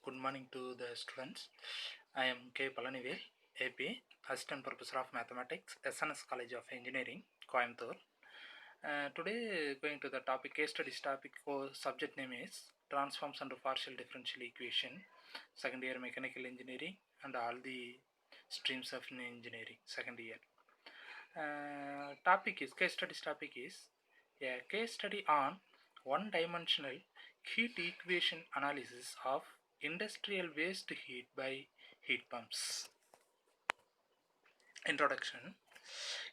Good morning to the students. I am K. Palanivel, AP, Assistant Professor of Mathematics, SNS College of Engineering, Coimbatore. Today, going to the topic, case studies topic, subject name is Transforms under Partial Differential Equation, second year Mechanical Engineering, and all the streams of engineering, second year. Case studies topic is a case study on one-dimensional heat equation analysis of industrial waste heat by heat pumps. Introduction.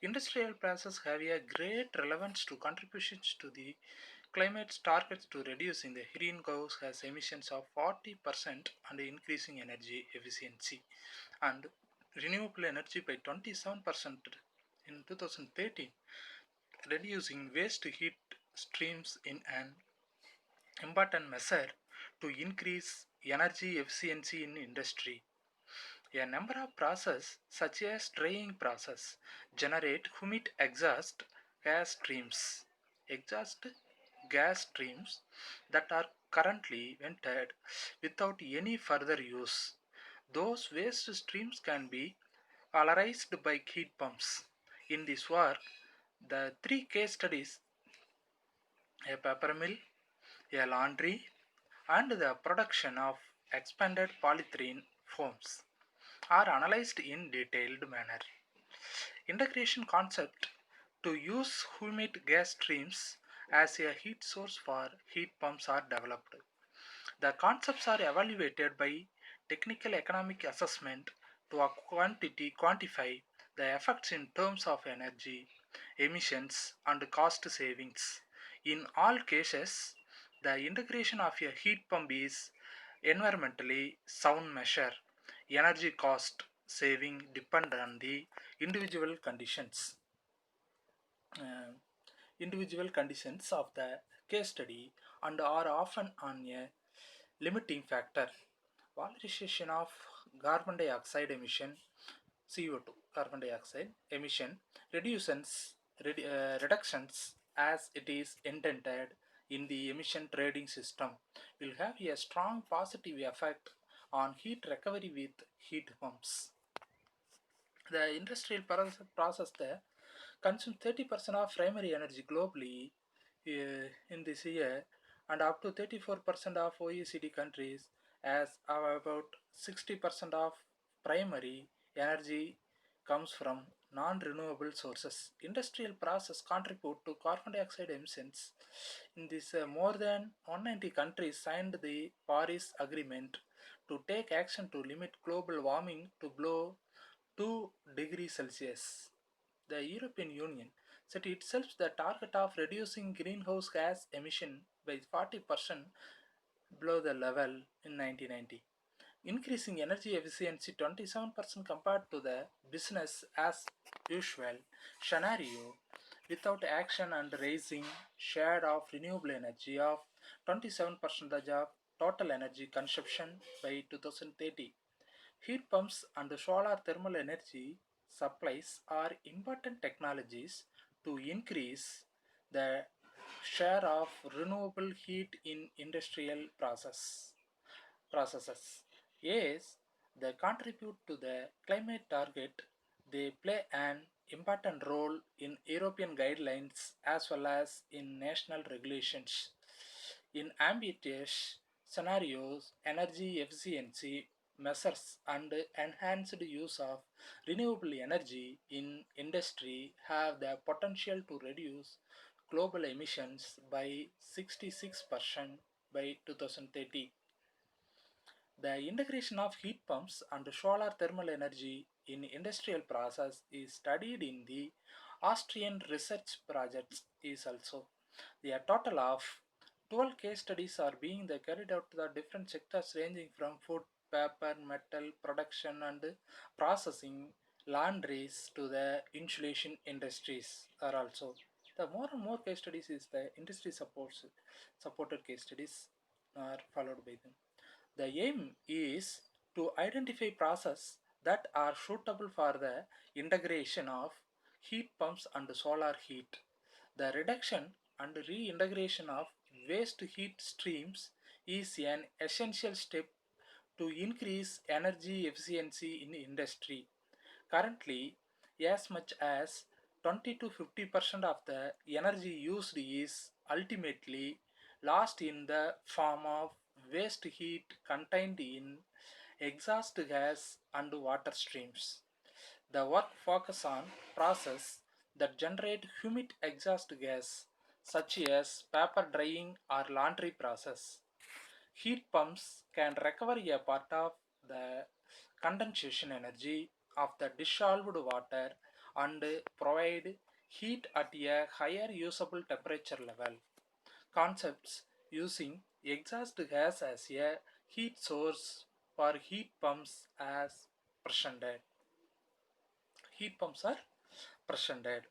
Industrial processes have a great relevance to contributions to the climate's targets to reducing the greenhouse gas emissions of 40% and increasing energy efficiency and renewable energy by 27% in 2013, reducing waste heat streams in an important measure to increase energy efficiency in industry. A number of processes such as drying process generate humid exhaust gas streams that are currently vented without any further use. Those waste streams can be valorized by heat pumps. In this work, the three case studies, a paper mill, a laundry, and the production of expanded polyethylene foams, are analyzed in detailed manner. Integration concept to use humid gas streams as a heat source for heat pumps are developed. The concepts are evaluated by technical economic assessment to quantify the effects in terms of energy, emissions, and cost savings. In all cases, the integration of a heat pump is environmentally sound measure. Energy cost saving depend on the individual conditions. Uh, Individual conditions of the case study and are often on a limiting factor. Valorization of carbon dioxide emission, CO2 carbon dioxide emission reductions as it is intended in the emission trading system will have a strong positive effect on heat recovery with heat pumps. The industrial process there consumes 30% of primary energy globally in this year, and up to 34% of OECD countries as about 60% of primary energy comes from non-renewable sources. Industrial process contribute to carbon dioxide emissions. In this, more than 190 countries signed the Paris Agreement to take action to limit global warming to below 2 degrees Celsius. The European Union set itself the target of reducing greenhouse gas emission by 40% below the level in 1990, increasing energy efficiency 27% compared to the business as usual scenario without action and raising share of renewable energy of 27% of total energy consumption by 2030. Heat pumps and solar thermal energy supplies are important technologies to increase the share of renewable heat in industrial processes. Yes, they contribute to the climate target. They play an important role in European guidelines as well as in national regulations. In ambitious scenarios, energy efficiency measures and enhanced use of renewable energy in industry have the potential to reduce global emissions by 66% by 2030. The integration of heat pumps and solar thermal energy in industrial process is studied in the Austrian research projects is also. A total of 12 case studies are being carried out to the different sectors ranging from food, paper, metal production and processing, laundries to the insulation industries are also. The more and more case studies is the industry supported case studies are followed by them. The aim is to identify processes that are suitable for the integration of heat pumps and solar heat. The reduction and reintegration of waste heat streams is an essential step to increase energy efficiency in industry. Currently, as much as 20 to 50% of the energy used is ultimately lost in the form of waste heat contained in exhaust gas and water streams. The work focus on process that generate humid exhaust gas such as paper drying or laundry process. Heat pumps can recover a part of the condensation energy of the dissolved water and provide heat at a higher usable temperature level. Concepts using exhaust gas as a heat source for heat pumps as presented. Heat pumps are presented.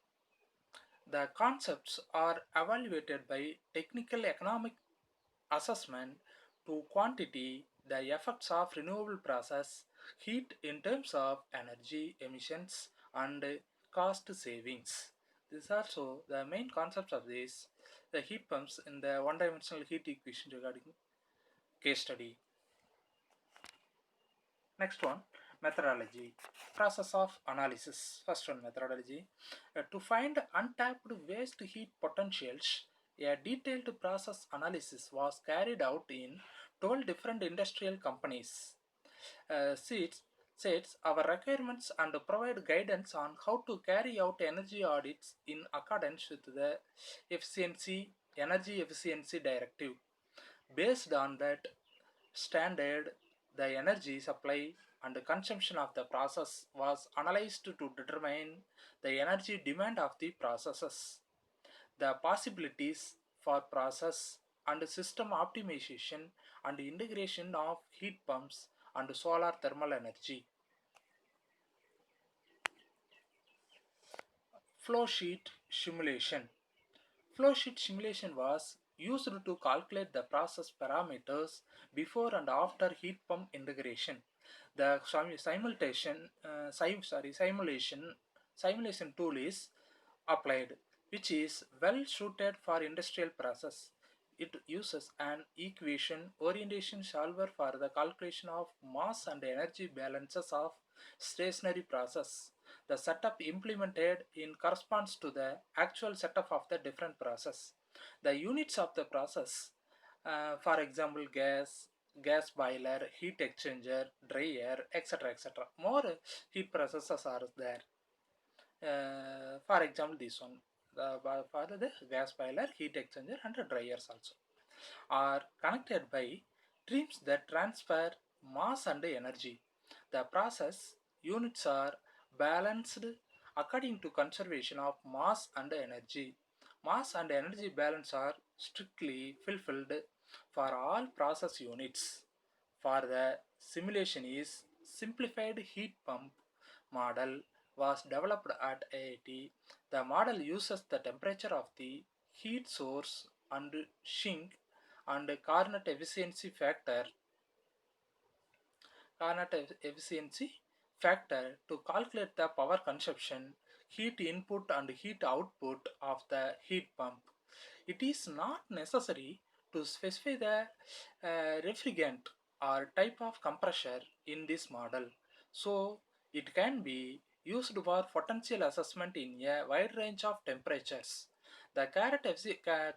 The concepts are evaluated by technical economic assessment to quantity the effects of renewable process heat in terms of energy emissions and cost savings. These are also the main concepts of this the heat pumps in the one dimensional heat equation regarding case study. Next one, methodology. Process of analysis. First one, methodology. To find untapped waste heat potentials, a detailed process analysis was carried out in 12 different industrial companies. Sets our requirements and provide guidance on how to carry out energy audits in accordance with the efficiency energy efficiency directive. Based on that standard, the energy supply and consumption of the process was analyzed to determine the energy demand of the processes, the possibilities for process and system optimization and integration of heat pumps and solar thermal energy. Flow sheet simulation. Flowsheet simulation was used to calculate the process parameters before and after heat pump integration. The simulation tool is applied, which is well suited for industrial process. It uses an equation orientation solver for the calculation of mass and energy balances of stationary process. The setup implemented in corresponds to the actual setup of the different process. The units of the process, for example, gas boiler, heat exchanger, dryer, etc., etc. More heat processes are there. For example, this one, for the gas boiler, heat exchanger, and dryers also are connected by streams that transfer mass and energy. The process units are balanced according to conservation of mass and energy. Mass and energy balance are strictly fulfilled for all process units. For the simulation is simplified heat pump model was developed at IIT. The model uses the temperature of the heat source and sink and Carnot efficiency factor to calculate the power consumption, heat input and heat output of the heat pump. It is not necessary to specify the refrigerant or type of compressor in this model. So it can be used for potential assessment in a wide range of temperatures. The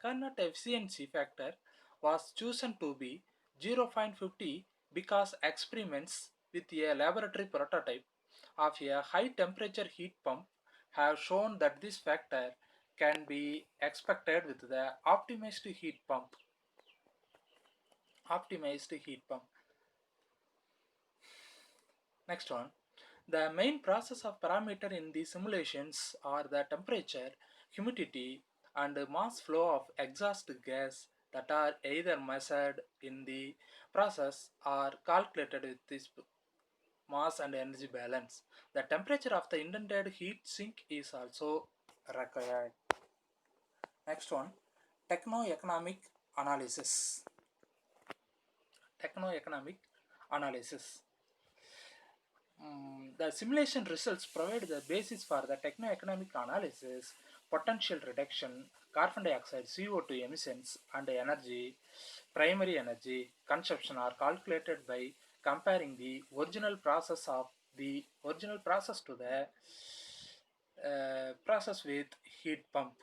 Carnot efficiency factor was chosen to be 0.50 because experiments with a laboratory prototype of a high temperature heat pump have shown that this factor can be expected with the optimized heat pump. Next one, the main process of parameter in the simulations are the temperature, humidity, and mass flow of exhaust gas that are either measured in the process or calculated with this mass and energy balance. The temperature of the intended heat sink is also required. Next one, techno-economic analysis. Techno-economic analysis. The simulation results provide the basis for the techno-economic analysis, potential reduction, carbon dioxide, CO2 emissions, and primary energy consumption are calculated by comparing the original process to the process with heat pump.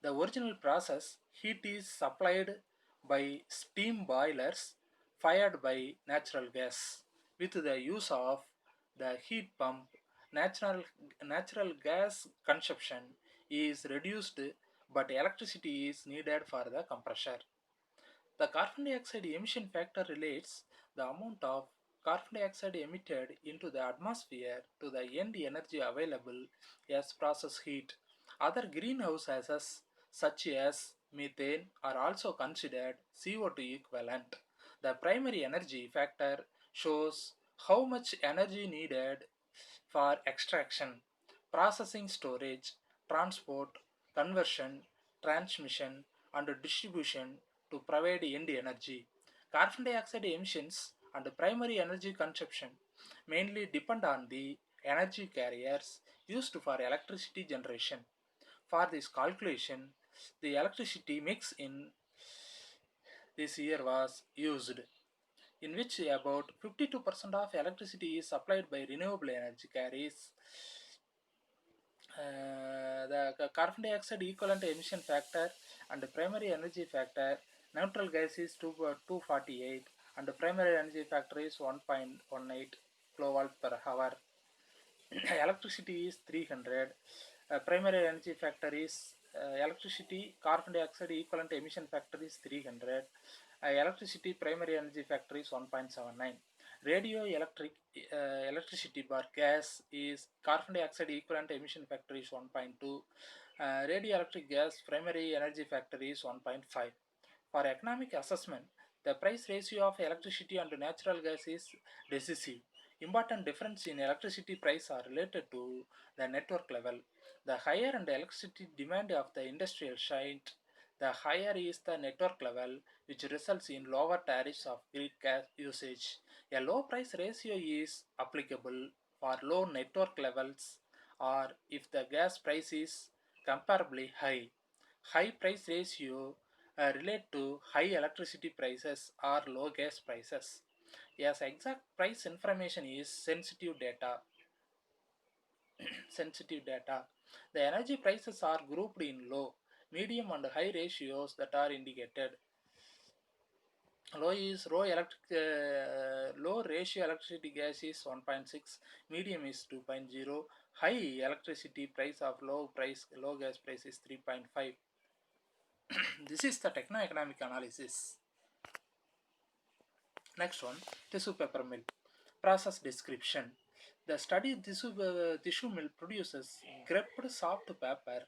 The original process, heat is supplied by steam boilers fired by natural gas. With the use of the heat pump, natural, natural gas consumption is reduced, but electricity is needed for the compressor. The carbon dioxide emission factor relates the amount of carbon dioxide emitted into the atmosphere to the end energy available as process heat. Other greenhouse gases such as methane are also considered CO2 equivalent. The primary energy factor shows how much energy needed for extraction, processing, storage, transport, conversion, transmission, and distribution to provide end energy. Carbon dioxide emissions and primary energy consumption mainly depend on the energy carriers used for electricity generation. For this calculation, the electricity mix in this year was used, in which about 52% of electricity is supplied by renewable energy carriers. The carbon dioxide equivalent emission factor and the primary energy factor, neutral gas is 248 and the primary energy factor is 1.18 kilowatt per hour. Electricity is 300. Primary energy factor is electricity carbon dioxide equivalent emission factor is 300. Electricity primary energy factor is 1.79. Radio electricity bar gas is carbon dioxide equivalent emission factor is 1.2. Radioelectric gas primary energy factor is 1.5. For economic assessment, the price ratio of electricity and natural gas is decisive. Important difference in electricity price are related to the network level. The higher and electricity demand of the industrial site, the higher is the network level, which results in lower tariffs of grid gas usage. A low price ratio is applicable for low network levels or if the gas price is comparably high. High price ratio relate to high electricity prices or low gas prices. Yes, exact price information is sensitive data. The energy prices are grouped in low, medium and high ratios that are indicated. Low ratio electricity gas is 1.6, medium is 2.0, high electricity price of low gas price is 3.5. This is the techno-economic analysis. Next one, tissue paper mill. Process description. The study tissue mill produces graped soft paper,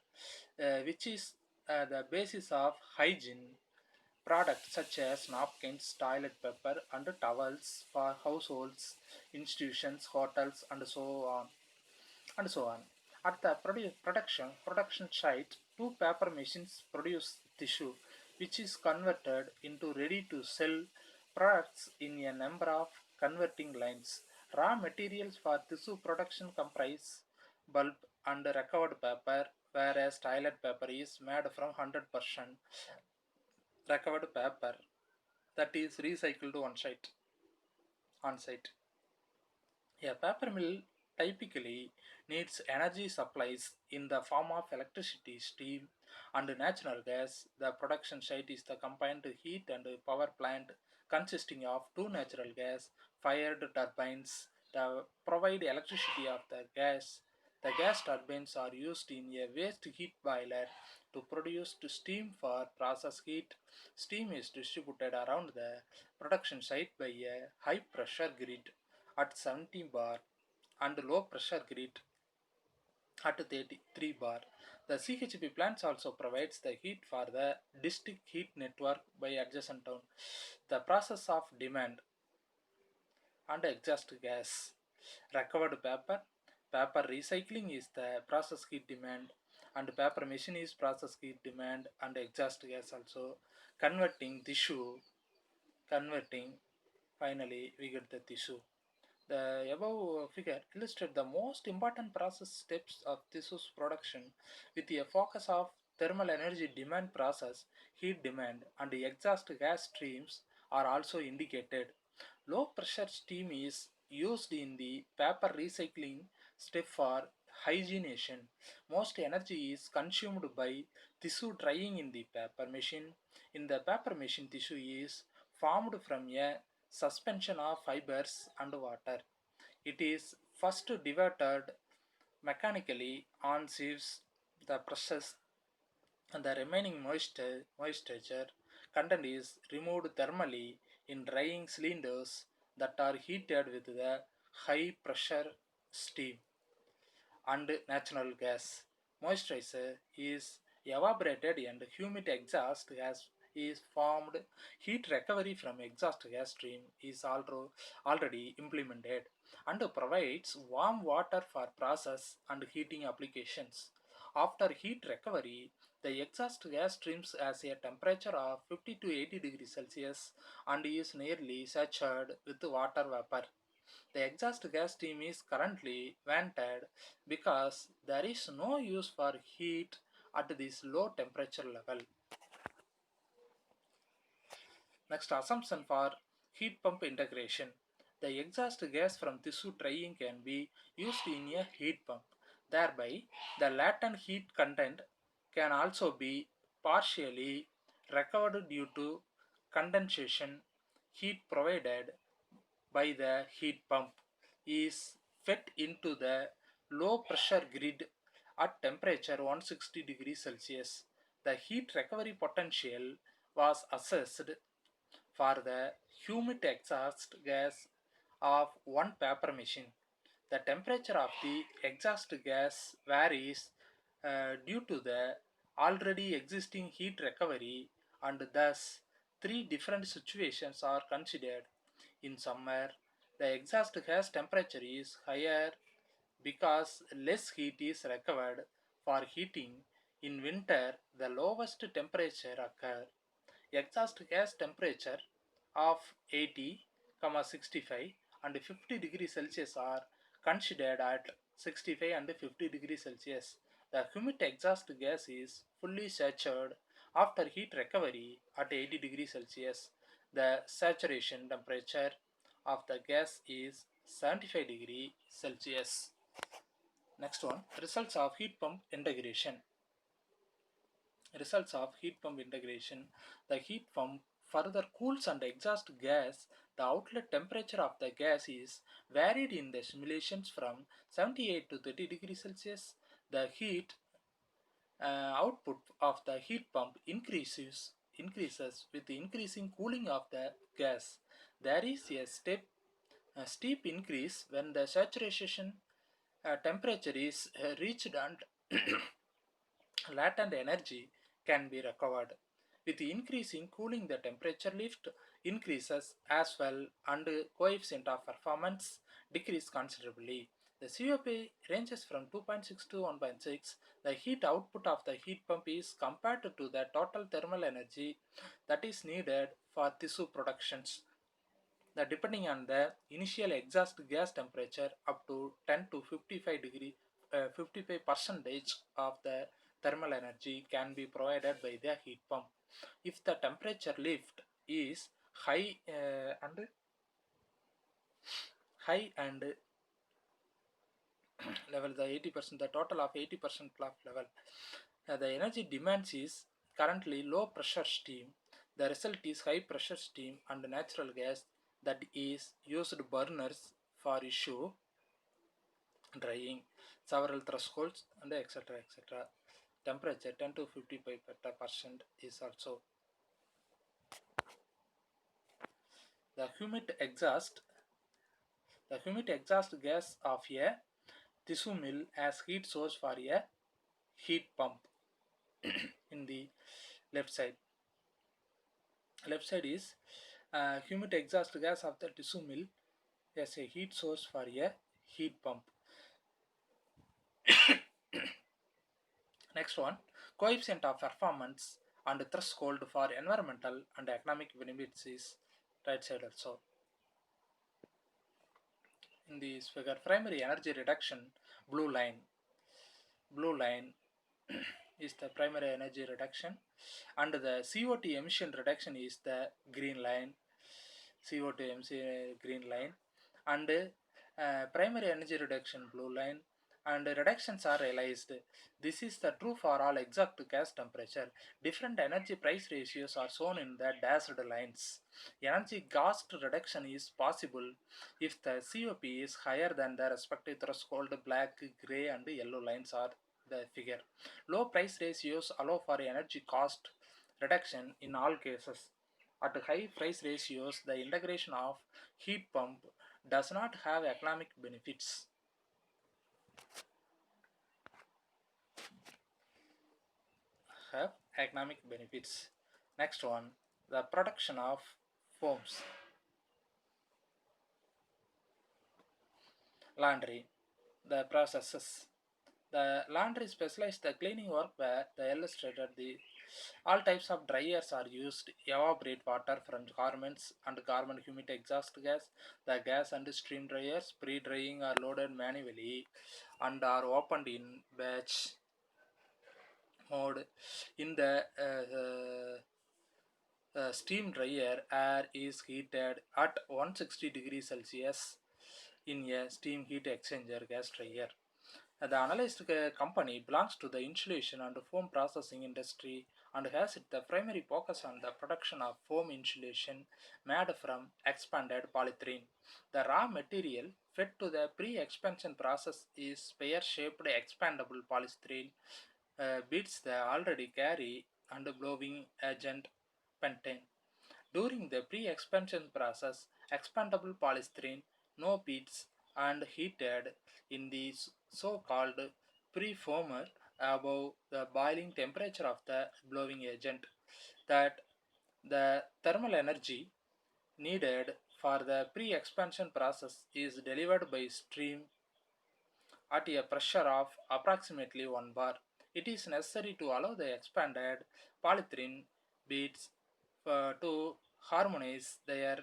which is the basis of hygiene products such as napkins, toilet paper, and towels for households, institutions, hotels, and so on. At the production site, two paper machines produce tissue, which is converted into ready-to-sell products in a number of converting lines. Raw materials for tissue production comprise pulp and recovered paper, whereas toilet paper is made from 100% recovered paper that is recycled on site. A paper mill typically needs energy supplies in the form of electricity, steam, and natural gas. The production site is the combined heat and power plant consisting of two natural gas fired turbines that provide electricity of the gas. The gas turbines are used in a waste heat boiler to produce steam for process heat. Steam is distributed around the production site by a high pressure grid at 70 bar and low pressure grid at 33 bar. The CHP plants also provides the heat for the district heat network by adjacent town. The process of demand and exhaust gas. Recovered paper. Paper recycling is the process heat demand and paper machine is process heat demand and exhaust gas also. Converting tissue. Converting. Finally, we get the tissue. The above figure illustrates the most important process steps of tissue's production with a focus of thermal energy demand process, heat demand, and exhaust gas streams are also indicated. Low pressure steam is used in the paper recycling step for hygienation. Most energy is consumed by tissue drying in the paper machine. In the paper machine, tissue is formed from a suspension of fibers and water. It is first diverted mechanically on sieves the process, and the remaining moisture content is removed thermally in drying cylinders that are heated with the high pressure steam and natural gas. Moisturizer is evaporated and humid exhaust gas is formed. Heat recovery from exhaust gas stream is already implemented and provides warm water for process and heating applications. After heat recovery, the exhaust gas streams has a temperature of 50 to 80 degrees Celsius and is nearly saturated with water vapor. The exhaust gas stream is currently vented because there is no use for heat at this low temperature level. Next, assumption for heat pump integration. The exhaust gas from tissue drying can be used in a heat pump. Thereby, the latent heat content can also be partially recovered due to condensation. Heat provided by the heat pump is fed into the low pressure grid at temperature 160 degrees Celsius. The heat recovery potential was assessed for the humid exhaust gas of one paper machine. The temperature of the exhaust gas varies due to the already existing heat recovery, and thus three different situations are considered. In summer, the exhaust gas temperature is higher because less heat is recovered for heating. In winter, the lowest temperature occur. Exhaust gas temperature of 80, 65 and 50 degrees Celsius are considered at 65 and 50 degrees Celsius. The humid exhaust gas is fully saturated after heat recovery at 80 degrees Celsius. The saturation temperature of the gas is 75 degrees Celsius. Next one, results of heat pump integration. Results of heat pump integration. The heat pump further cools and exhaust gas. The outlet temperature of the gas is varied in the simulations from 78 to 30 degrees Celsius. The heat output of the heat pump increases with the increasing cooling of the gas. There is a steep increase when the saturation temperature is reached and latent energy can be recovered. With increasing cooling, the temperature lift increases as well and coefficient of performance decrease considerably. The COP ranges from 2.6 to 1.6. The heat output of the heat pump is compared to the total thermal energy that is needed for tissue productions. The depending on the initial exhaust gas temperature up to 10 to 55 degree 55 percentage of the thermal energy can be provided by the heat pump. If the temperature lift is high and level, the 80%, the total of 80% of level, the energy demands is currently low pressure steam. The result is high pressure steam and natural gas that is used burners for issue drying, several thresholds, and etc. Temperature 10 to 55% is also the humid exhaust gas of a tissue mill as heat source for a heat pump. In the left side is humid exhaust gas of the tissue mill as a heat source for a heat pump. Next one, coefficient of performance and threshold for environmental and economic benefits is right side also. In this figure, primary energy reduction, blue line is the primary energy reduction, and the CO2 emission reduction is the green line. CO2 MC green line, and primary energy reduction blue line, and reductions are realized. This is the true for all exact gas temperature. Different energy price ratios are shown in the dashed lines. Energy cost reduction is possible if the COP is higher than the respective threshold. Black, gray, and yellow lines are the figure. Low price ratios allow for energy cost reduction in all cases. At high price ratios, the integration of heat pump does not have economic benefits. Have economic benefits. Next one, the production of foams. Laundry. The processes. The laundry specialized the cleaning work where the illustrated the all types of dryers are used evaporate water from garments and garment humid exhaust gas. The gas and steam dryers pre-drying are loaded manually and are opened in batch mode. In the steam dryer, air is heated at 160 degrees Celsius in a steam heat exchanger gas dryer. The analyzed company belongs to the insulation and foam processing industry and has the primary focus on the production of foam insulation made from expanded polyethylene. The raw material fed to the pre-expansion process is pear-shaped expandable polystyrene beats the already carry and blowing agent pentane. During the pre-expansion process, expandable polystyrene no beats and heated in the so-called preformer above the boiling temperature of the blowing agent. That the thermal energy needed for the pre-expansion process is delivered by stream at a pressure of approximately 1 bar. It is necessary to allow the expanded polyethylene beads to harmonize their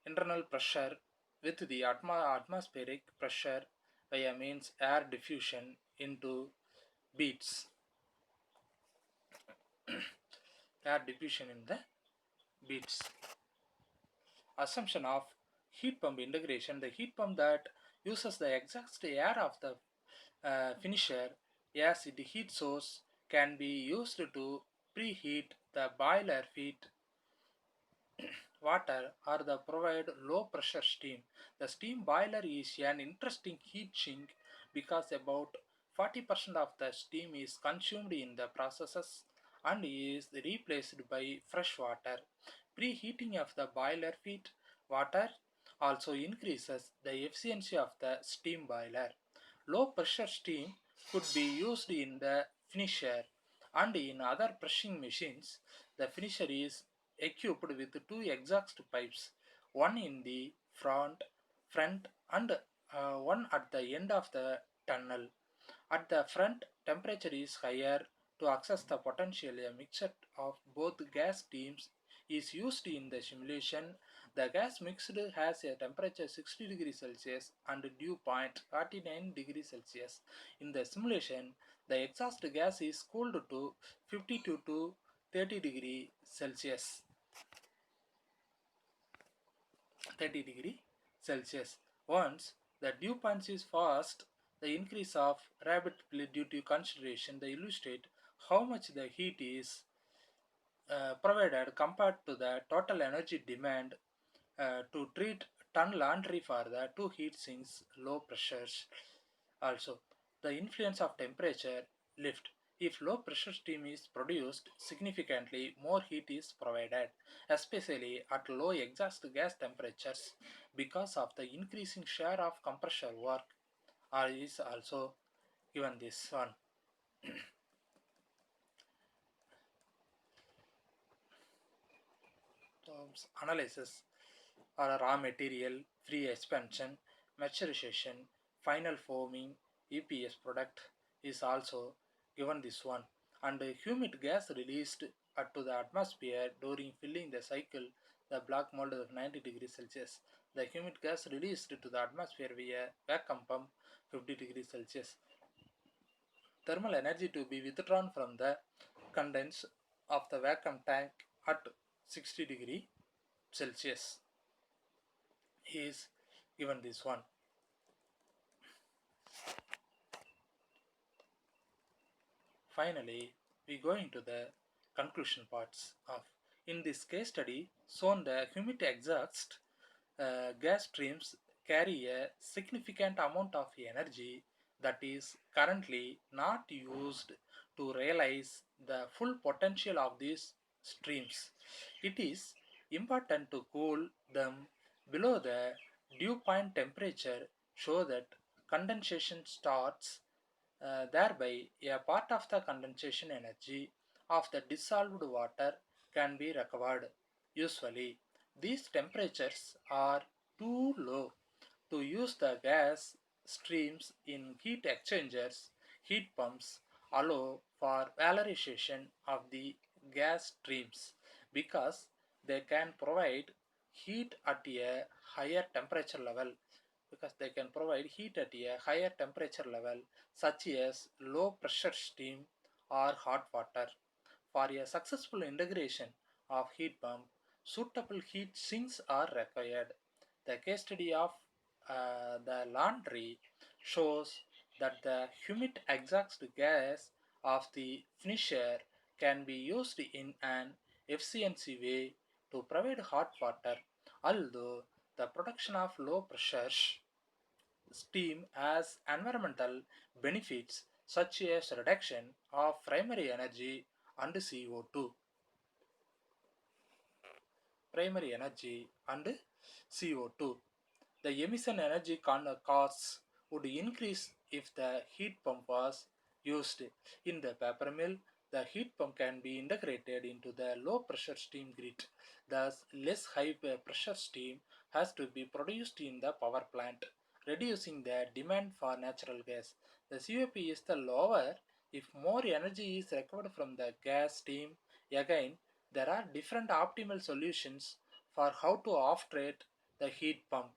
internal pressure with the atmospheric pressure via means air diffusion into beads. Air diffusion in the beads. Assumption of heat pump integration. The heat pump that uses the exact air of the finisher as the heat source can be used to preheat the boiler feed water or the provide low pressure steam. The steam boiler is an interesting heat sink because about 40% of the steam is consumed in the processes and is replaced by fresh water. Preheating of the boiler feed water also increases the efficiency of the steam boiler. Low pressure steam could be used in the finisher and in other pressing machines. The finisher is equipped with two exhaust pipes, one in the front and one at the end of the tunnel. At the front, temperature is higher to access the potential. A mixture of both gas streams is used in the simulation. The gas mixed has a temperature 60 degrees Celsius and dew point 49 degrees Celsius. In the simulation, the exhaust gas is cooled to 52 to 30 degrees Celsius. 30 degree Celsius. Once the dew point is fast, the increase of rapidly due to consideration, they illustrate how much the heat is provided compared to the total energy demand to treat ton laundry for the two heat sinks low pressures. Also, the influence of temperature lift. If low pressure steam is produced, significantly more heat is provided, especially at low exhaust gas temperatures, because of the increasing share of compressor work. Or is also given this one. Analysis or raw material, free expansion, maturation, final foaming, EPS product is also given this one. And humid gas released to the atmosphere during filling the cycle, the black mold of 90 degrees Celsius. The humid gas released to the atmosphere via vacuum pump 50 degrees Celsius. Thermal energy to be withdrawn from the contents of the vacuum tank at 60 degree Celsius. is given this one. Finally, we go into the conclusion parts of. In this case study, shown the humid exhaust gas streams carry a significant amount of energy that is currently not used to realize the full potential of these streams. It is important to cool them below the dew point temperature so that condensation starts. Thereby, a part of the condensation energy of the dissolved water can be recovered. Usually, these temperatures are too low to use the gas streams in heat exchangers. Heat pumps allow for valorization of the gas streams because they can provide heat at a higher temperature level because they can provide heat at a higher temperature level such as low pressure steam or hot water. For a successful integration of heat pump, suitable heat sinks are required. The case study of the laundry shows that the humid exhaust gas of the finisher can be used in an efficiency way to provide hot water, although the production of low pressure steam has environmental benefits such as reduction of primary energy and CO2. Primary energy and CO2. The emission energy costs would increase if the heat pump was used. In the paper mill, the heat pump can be integrated into the low pressure steam grid. Thus, less high pressure steam has to be produced in the power plant, reducing the demand for natural gas. The COP is the lower if more energy is recovered from the gas steam. Again, there are different optimal solutions for how to operate the heat pump.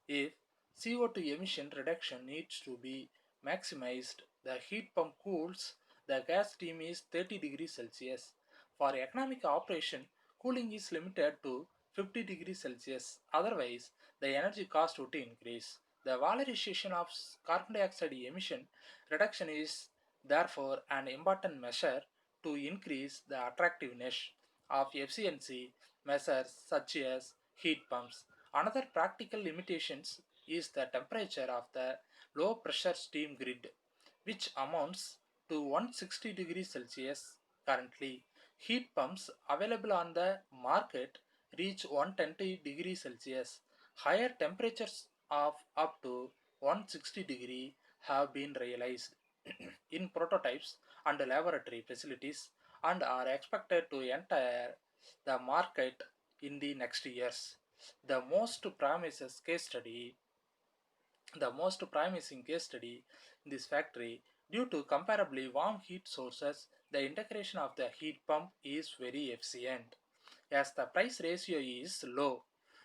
If CO2 emission reduction needs to be maximized, the heat pump cools the gas stream is 30 degrees Celsius. For economic operation, cooling is limited to 50 degrees Celsius. Otherwise, the energy cost would increase. The valorization of carbon dioxide emission reduction is therefore an important measure to increase the attractiveness of efficiency measures such as heat pumps. Another practical limitations is the temperature of the low pressure steam grid, which amounts to 160 degrees Celsius currently. Heat pumps available on the market reach 120 degrees Celsius. Higher temperatures of up to 160 degree have been realized in prototypes and laboratory facilities and are expected to enter the market in the next years. The most promising case study the most promising case study in this factory. Due to comparably warm heat sources, the integration of the heat pump is very efficient. As the price ratio is low,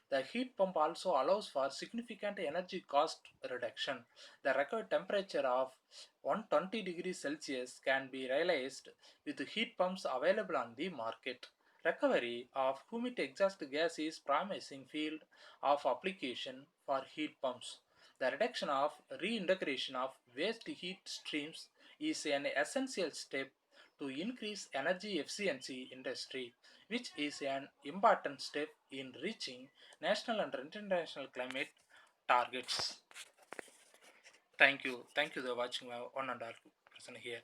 the heat pump also allows for significant energy cost reduction. The required temperature of 120 degrees Celsius can be realized with heat pumps available on the market. Recovery of humid exhaust gas is promising field of application for heat pumps. The reduction of reintegration of waste heat streams is an essential step to increase energy efficiency industry, which is an important step in reaching national and international climate targets. Thank you. Thank you for watching my one and all person here.